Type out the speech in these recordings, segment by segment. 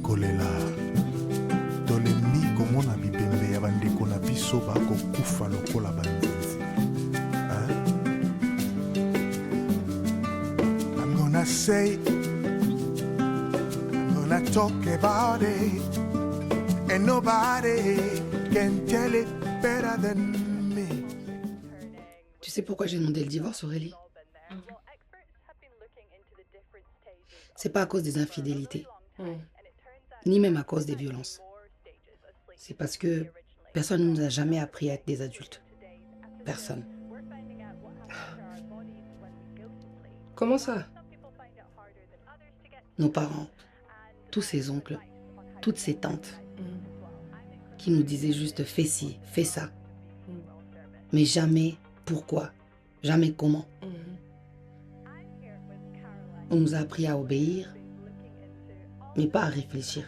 kolela tolembi komona bibembe ya bandeko na biso bakokufa lokola banzinzi. I'm gonna say, I'm gonna talk about it, and nobody can tell it better than me. Tu sais pourquoi j'ai demandé le divorce, Aurélie? C'est pas à cause des infidélités, ni même à cause des violences. C'est parce que personne ne nous a jamais appris à être des adultes. Personne. Comment ça? Nos parents, tous ces oncles, toutes ces tantes, qui nous disaient juste fais ci, fais ça. Mais jamais pourquoi, jamais comment. On nous a appris à obéir, mais pas à réfléchir,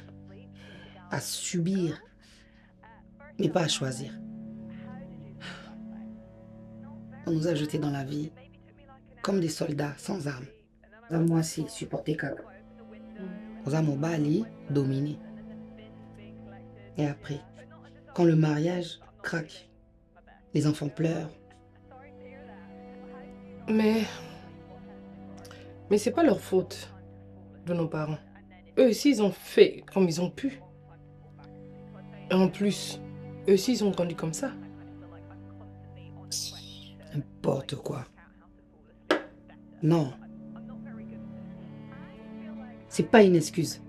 à subir, mais pas à choisir. On nous a jetés dans la vie comme des soldats sans armes. Moi aussi, supporter Kaka. On a mon bali dominé. Et après, quand le mariage craque, les enfants pleurent. Mais c'est pas leur faute de nos parents. Eux aussi, ils ont fait comme ils ont pu. Et en plus, eux aussi, ils ont grandi comme ça. N'importe quoi. Non. C'est pas une excuse.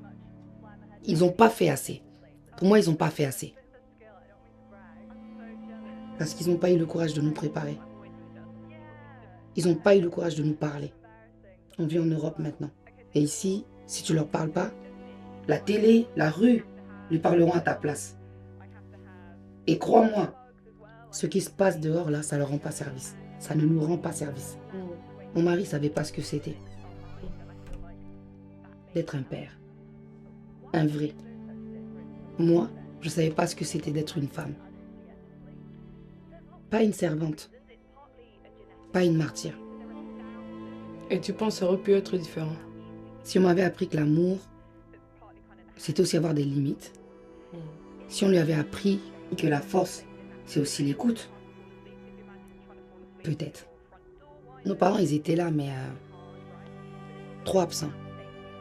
Ils ont pas fait assez. Pour moi, ils ont pas fait assez. Parce qu'ils n'ont pas eu le courage de nous préparer. Ils n'ont pas eu le courage de nous parler. On vit en Europe maintenant. Et ici, si tu leur parles pas, la télé, la rue, lui parleront à ta place. Et crois-moi, ce qui se passe dehors là, ça leur rend pas service. Ça ne nous rend pas service. Mon mari savait pas ce que c'était. D'être un père. Un vrai. Moi, je savais pas ce que c'était d'être une femme. Pas une servante. Pas une martyre. Et tu penses que ça aurait pu être différent? Si on m'avait appris que l'amour, c'était aussi avoir des limites. Si on lui avait appris que la force, c'est aussi l'écoute. Peut-être. Nos parents, ils étaient là, mais trop absents.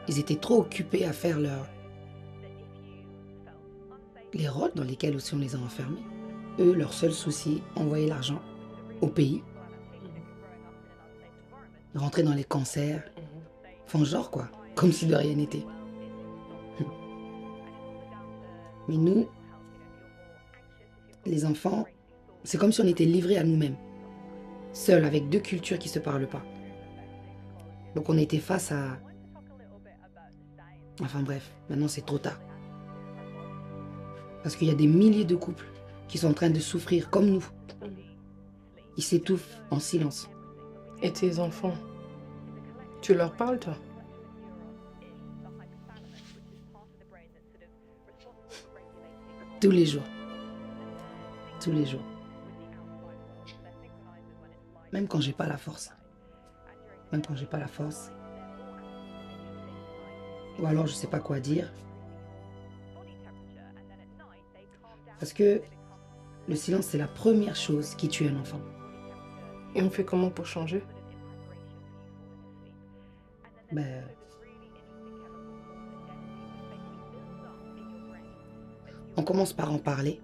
Ils étaient trop occupés à faire les rôles dans lesquels aussi on les a enfermés. Eux, leur seul souci, envoyer l'argent au pays. Rentrer dans les concerts. Font genre quoi, comme si de rien n'était. Mais nous, les enfants, c'est comme si on était livrés à nous-mêmes. Seuls, avec deux cultures qui ne se parlent pas. Donc on était face à... Enfin bref, maintenant c'est trop tard. Parce qu'il y a des milliers de couples qui sont en train de souffrir comme nous. Ils s'étouffent en silence. Et tes enfants, tu leur parles, toi? Tous les jours. Tous les jours. Même quand j'ai pas la force. Même quand j'ai pas la force. Ou alors je sais pas quoi dire. Parce que le silence, c'est la première chose qui tue un enfant. Et on fait comment pour changer? On commence par en parler.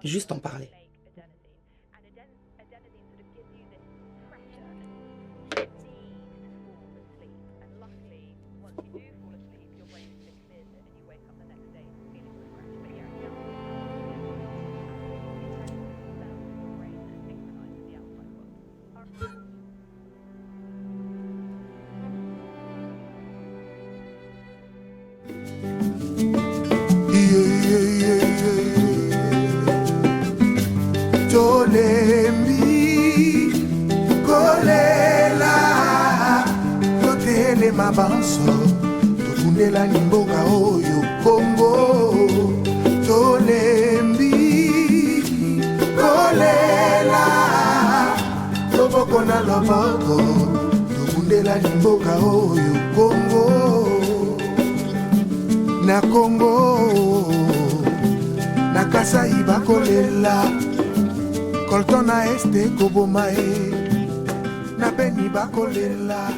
Juste en parler. Mabanso tokundela nimboka oyo Kongo tolembi kolela loboko na loboko tokundela nimboka oyo Kongo na Congo na Kasai bakolela kolton na este koboma e na Beni bakolela